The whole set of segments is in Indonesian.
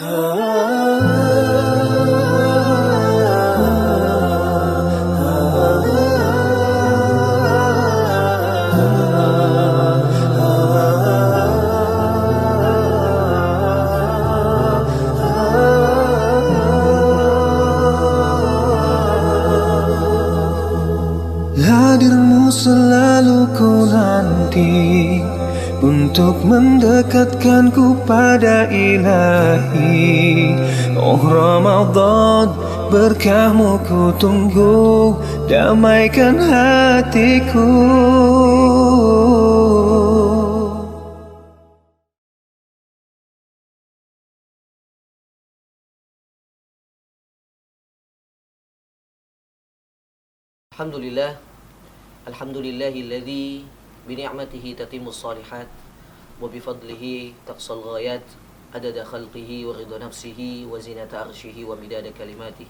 Hadirmu selalu ku nanti untuk mendekatkanku pada Ilahi. Oh Ramadan, berkahmu ku tunggu, damaikan hatiku. Alhamdulillahilladzi bini'matihi tatimmus shalihat wa bifadlihi taqsal ghayat adada khalqihi wa ridha nafsihi wa zinata arshihi wa midada kalimatihi.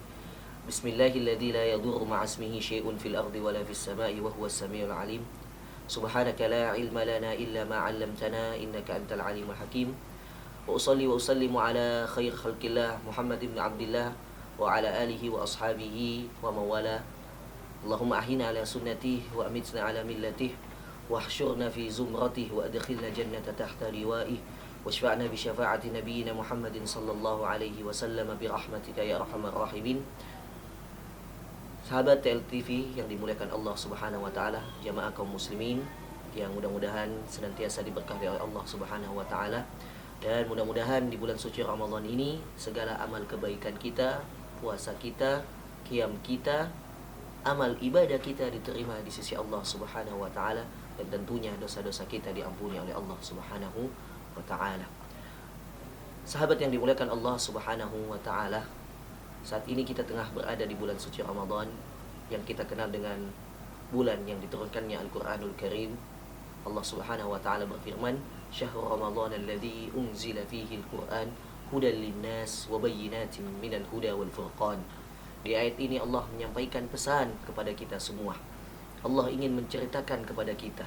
Bismillahilladzi la yadurru ma'asmihi syai'un fil ardi wa la fis sama'i wa huwas samiul alim. Subhanaka la ilma lana illa ma 'allamtana innaka antal alimul hakim. Wa usalli wa usallimu ala khair khalqillah Muhammad ibn Abdillah wa ala alihi wa ashabihi wa mawala. Allahumma ahina ala sunnatih wa amitna ala millatih wa ahsyurna fi zumratih wa adkhilna jannata tahta liwa'ih wa syfa'na bi syafa'ati nabiyyina Muhammadin sallallahu alaihi wasallam bi rahmatika ya arhamar rahimin. Sahabat TLTV yang dimuliakan Allah Subhanahu wa taala, jamaah kaum muslimin yang mudah-mudahan senantiasa diberkahi oleh Allah Subhanahu wa taala, dan mudah-mudahan di bulan suci Ramadan ini segala amal kebaikan kita, puasa kita, qiyam kita, amal ibadah kita diterima di sisi Allah Subhanahu wa taala, dan tentunya dosa-dosa kita diampuni oleh Allah Subhanahu wa taala. Sahabat yang dimuliakan Allah Subhanahu wa taala, saat ini kita tengah berada di bulan suci Ramadan yang kita kenal dengan bulan yang diturunkannya Al-Qur'anul Karim. Allah Subhanahu wa taala berfirman, "Syahrul Ramadan alladzi unzila fihi al-Qur'an hudan lin-nas wa bayyinatin minal huda wal furqan." Di ayat ini Allah menyampaikan pesan kepada kita semua. Allah ingin menceritakan kepada kita,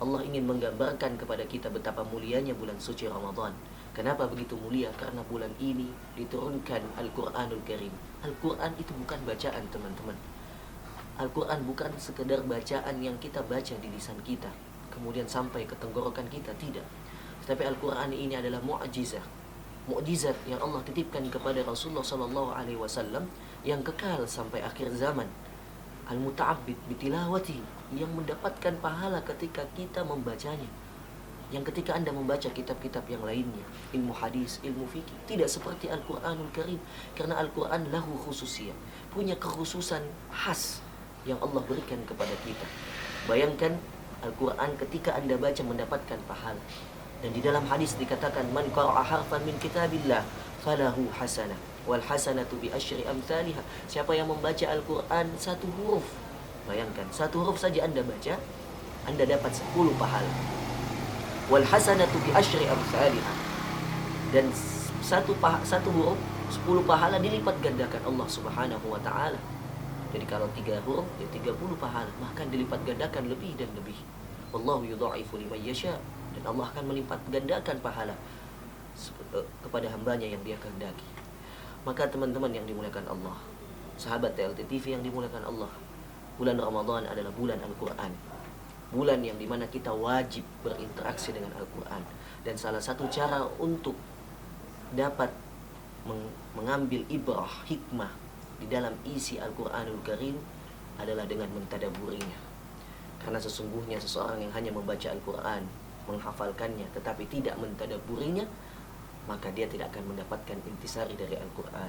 Allah ingin menggambarkan kepada kita betapa mulianya bulan suci Ramadan. Kenapa begitu mulia? Karena bulan ini diturunkan Al-Quranul Karim. Al-Quran itu bukan bacaan, teman-teman. Al-Quran bukan sekedar bacaan yang kita baca di lisan kita kemudian sampai ke tenggorokan kita, tidak. Tetapi Al-Quran ini adalah mukjizat yang Allah titipkan kepada Rasulullah SAW yang kekal sampai akhir zaman. Al-muta'abbid bitilawati, yang mendapatkan pahala ketika kita membacanya. Yang ketika Anda membaca kitab-kitab yang lainnya, ilmu hadis, ilmu fikih, tidak seperti Al-Quranul Karim. Karena Al-Quran lahu khususiyah, punya kekhususan khas yang Allah berikan kepada kita. Bayangkan Al-Quran ketika Anda baca mendapatkan pahala. Dan di dalam hadis dikatakan, man qara'a harfan min kitabillah falahu hasanah wal hasanatu bi asyri amsalihha. Siapa yang membaca Al-Quran satu huruf, bayangkan satu huruf saja Anda baca, Anda dapat 10 pahala. Wal hasanatu bi asyri amsalihha. Dan satu huruf 10 pahala dilipat gandakan Allah Subhanahu wa taala. Jadi kalau 3 huruf ya 30 pahala, bahkan dilipat gandakan lebih dan lebih. Wallahu yudha'ifu liman yasha. Dan Allah akan melipat gandakan pahala kepada hambanya yang dia kehendaki. Maka teman-teman yang dimuliakan Allah, sahabat TLTV yang dimuliakan Allah, bulan Ramadan adalah bulan Al-Quran. Bulan yang dimana kita wajib berinteraksi dengan Al-Quran. Dan salah satu cara untuk dapat mengambil ibrah, hikmah di dalam isi Al-Quranul Karim adalah dengan mentadaburinya. Karena sesungguhnya seseorang yang hanya membaca Al-Quran, menghafalkannya, tetapi tidak mentadaburinya, maka dia tidak akan mendapatkan intisari dari Al-Quran.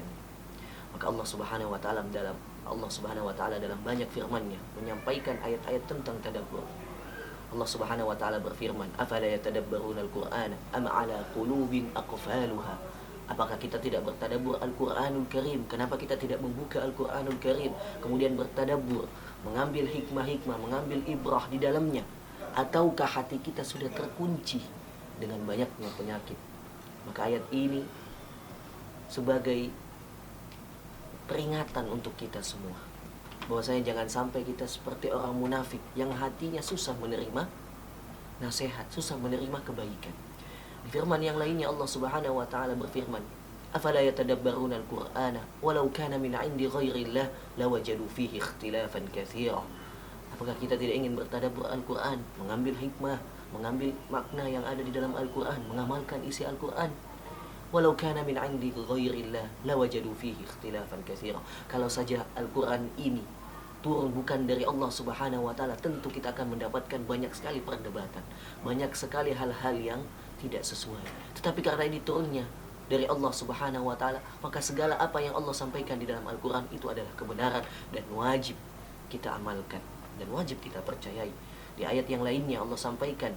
Maka Allah Subhanahu wa taala dalam banyak firman-Nya menyampaikan ayat-ayat tentang tadabbur. Allah Subhanahu wa taala berfirman, "Afala yatadabbaruna al-Qur'ana am 'ala qulubin aqfaluha?" Apakah kita tidak bertadabbur Al-Quranul Karim? Kenapa kita tidak membuka Al-Quranul Karim kemudian bertadabbur, mengambil hikmah-hikmah, mengambil ibrah di dalamnya? Ataukah hati kita sudah terkunci dengan banyaknya penyakit? Maka ayat ini sebagai peringatan untuk kita semua, bahwasanya jangan sampai kita seperti orang munafik yang hatinya susah menerima nasihat, susah menerima kebaikan. Di firman yang lainnya Allah Subhanahu wa taala berfirman, Afala yatadabbaruna al-Qur'ana walau kana min 'indi ghairillah lawajadu fihi ikhtilafan katsira. Apakah kita tidak ingin bertadabbur Al-Qur'an, mengambil hikmah, mengambil makna yang ada di dalam Al-Qur'an, mengamalkan isi Al-Qur'an? Walau kana min 'indi ghairillah lawajadu fihi ikhtilafan katsira. Kalau saja Al-Qur'an ini turun bukan dari Allah Subhanahu wa taala, tentu kita akan mendapatkan banyak sekali perdebatan, banyak sekali hal-hal yang tidak sesuai. Tetapi karena ini turunnya dari Allah Subhanahu wa taala, maka segala apa yang Allah sampaikan di dalam Al-Qur'an itu adalah kebenaran dan wajib kita amalkan dan wajib kita percayai. Di ayat yang lainnya Allah sampaikan,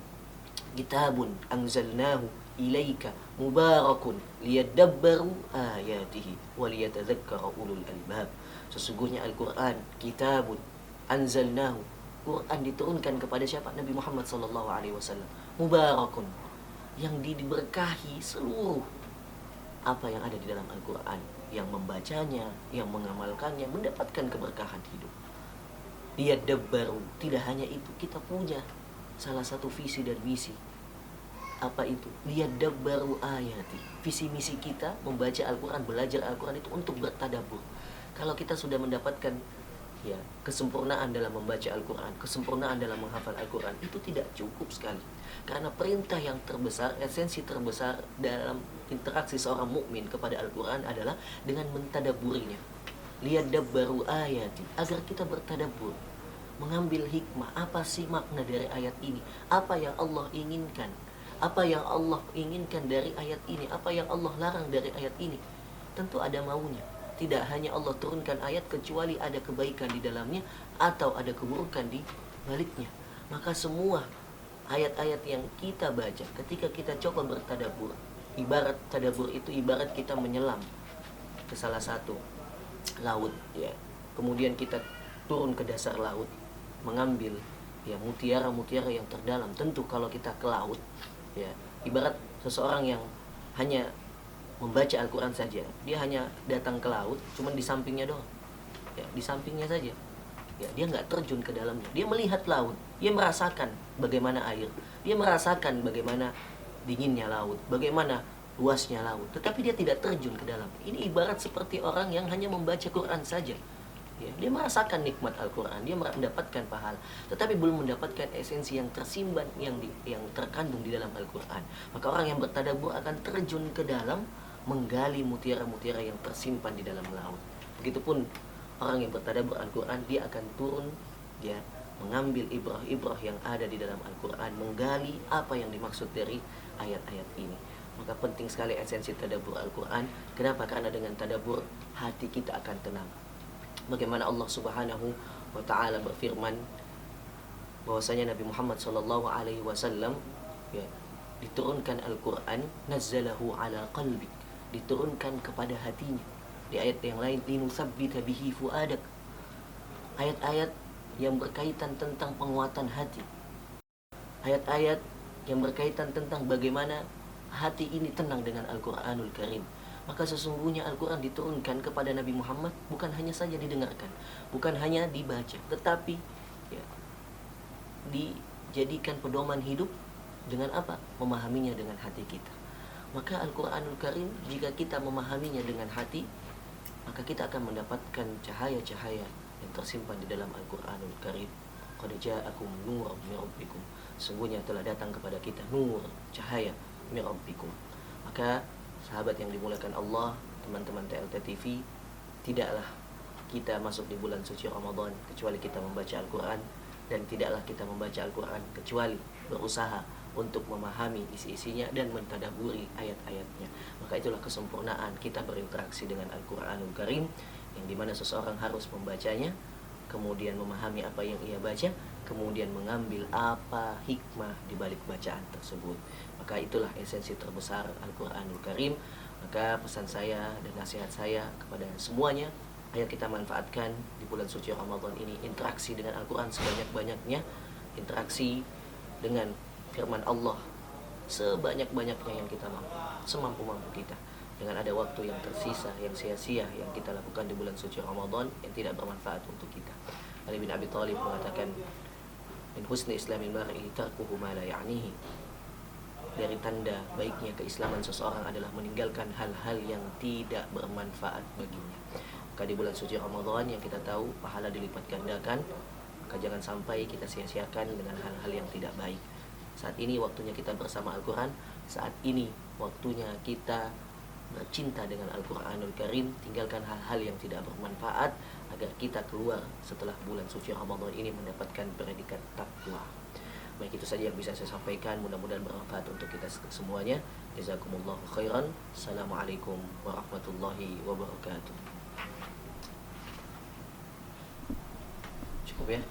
kitabun anzalnahu ilaika mubarakun liyadabbaru ayatihi waliyatadzakkara ulul albab. Sesungguhnya Al-Qur'an kitabun anzalnahu, Quran diturunkan kepada siapa? Nabi Muhammad sallallahu alaihi wasallam. Mubarakun, yang diberkahi seluruh apa yang ada di dalam Al-Qur'an, yang membacanya, yang mengamalkannya mendapatkan keberkahan hidup. Liyadabbaru, tidak hanya itu, kita punya salah satu visi dan misi. Apa itu? Liyadabbaru ayati. Visi misi kita membaca Al-Quran, belajar Al-Quran itu untuk bertadabbur. Kalau kita sudah mendapatkan kesempurnaan dalam membaca Al-Quran, kesempurnaan dalam menghafal Al-Quran, itu tidak cukup sekali. Karena perintah yang terbesar, esensi terbesar dalam interaksi seorang mukmin kepada Al-Quran adalah dengan mentadabburinya. Liyadabbaru ayati, agar kita bertadabbur, mengambil hikmah. Apa sih makna dari ayat ini? Apa yang Allah inginkan? Apa yang Allah inginkan dari ayat ini? Apa yang Allah larang dari ayat ini? Tentu ada maunya. Tidak hanya Allah turunkan ayat kecuali ada kebaikan di dalamnya atau ada keburukan di baliknya. Maka semua ayat-ayat yang kita baca, ketika kita coba bertadabbur, ibarat tadabbur itu ibarat kita menyelam ke salah satu laut, ya. Kemudian kita turun ke dasar laut, mengambil mutiara-mutiara yang terdalam. Tentu kalau kita ke laut, ya, ibarat seseorang yang hanya membaca Al-Quran saja, dia hanya datang ke laut, cuman di sampingnya doang, ya, di sampingnya saja, ya, dia nggak terjun ke dalamnya. Dia melihat laut, dia merasakan bagaimana air, dia merasakan bagaimana dinginnya laut, bagaimana luasnya laut, tetapi dia tidak terjun ke dalam. Ini ibarat seperti orang yang hanya membaca Quran saja, ya, dia merasakan nikmat Al-Quran, dia mendapatkan pahala, tetapi belum mendapatkan esensi yang tersimpan, yang terkandung di dalam Al-Quran. Maka orang yang bertadabbur akan terjun ke dalam, menggali mutiara-mutiara yang tersimpan di dalam laut. Begitupun orang yang bertadabbur Al-Quran, dia akan turun, dia mengambil ibrah-ibrah yang ada di dalam Al-Quran, menggali apa yang dimaksud dari ayat-ayat ini. Maka penting sekali esensi tadabbur Al-Quran. Kenapa? Karena dengan tadabbur hati kita akan tenang. Bagaimana Allah Subhanahu wa taala berfirman bahwasanya Nabi Muhammad sallallahu alaihi wasallam, ya, diturunkan Al-Qur'an, nazzalahu ala qalbik, diturunkan kepada hatinya. Di ayat yang lain, linusabbita bihi fuadak. Ayat-ayat yang berkaitan tentang penguatan hati. Ayat-ayat yang berkaitan tentang bagaimana hati ini tenang dengan Al-Qur'anul Karim. Maka sesungguhnya Al-Quran diturunkan kepada Nabi Muhammad bukan hanya saja didengarkan, bukan hanya dibaca, tetapi, ya, dijadikan pedoman hidup dengan apa? Memahaminya dengan hati kita. Maka Al-Quranul Karim, jika kita memahaminya dengan hati, maka kita akan mendapatkan cahaya-cahaya yang tersimpan di dalam Al-Quranul Karim. Qad ja'akum nurum min rabbikum, sungguhnya telah datang kepada kita nur, cahaya min rabbikum. Maka sahabat yang dimuliakan Allah, teman-teman TLT TV, tidaklah kita masuk di bulan suci Ramadan kecuali kita membaca Al-Quran, dan tidaklah kita membaca Al-Quran kecuali berusaha untuk memahami isi-isinya dan mentadabburi ayat-ayatnya. Maka itulah kesempurnaan kita berinteraksi dengan Al-Quranul Karim, yang dimana seseorang harus membacanya, kemudian memahami apa yang ia baca, kemudian mengambil apa hikmah di balik bacaan tersebut. Maka itulah esensi terbesar Al-Quranul Karim. Maka pesan saya dan nasihat saya kepada semuanya, ayo kita manfaatkan di bulan suci Ramadan ini interaksi dengan Al-Quran sebanyak-banyaknya, interaksi dengan firman Allah sebanyak-banyaknya yang kita mampu, semampu-mampu kita. Dengan ada waktu yang tersisa, yang sia-sia yang kita lakukan di bulan suci Ramadan yang tidak bermanfaat untuk kita. Ali bin Abi Thalib mengatakan, min husni islamil mar'i tarkuhu ma la ya'nihi. dari tanda baiknya keislaman seseorang adalah meninggalkan hal-hal yang tidak bermanfaat baginya. Maka di bulan suci Ramadan yang kita tahu pahala dilipat gandakan, maka jangan sampai kita sia-siakan dengan hal-hal yang tidak baik. Saat ini waktunya kita bersama Al-Quran, saat ini waktunya kita bercinta dengan Al-Quranul Karim. Tinggalkan hal-hal yang tidak bermanfaat agar kita keluar setelah bulan suci Ramadan ini mendapatkan predikat takwa. Baik, itu saja yang bisa saya sampaikan, mudah-mudahan bermanfaat untuk kita semuanya. Jazakumullahu khairan. Assalamualaikum warahmatullahi wabarakatuh. Cukup ya.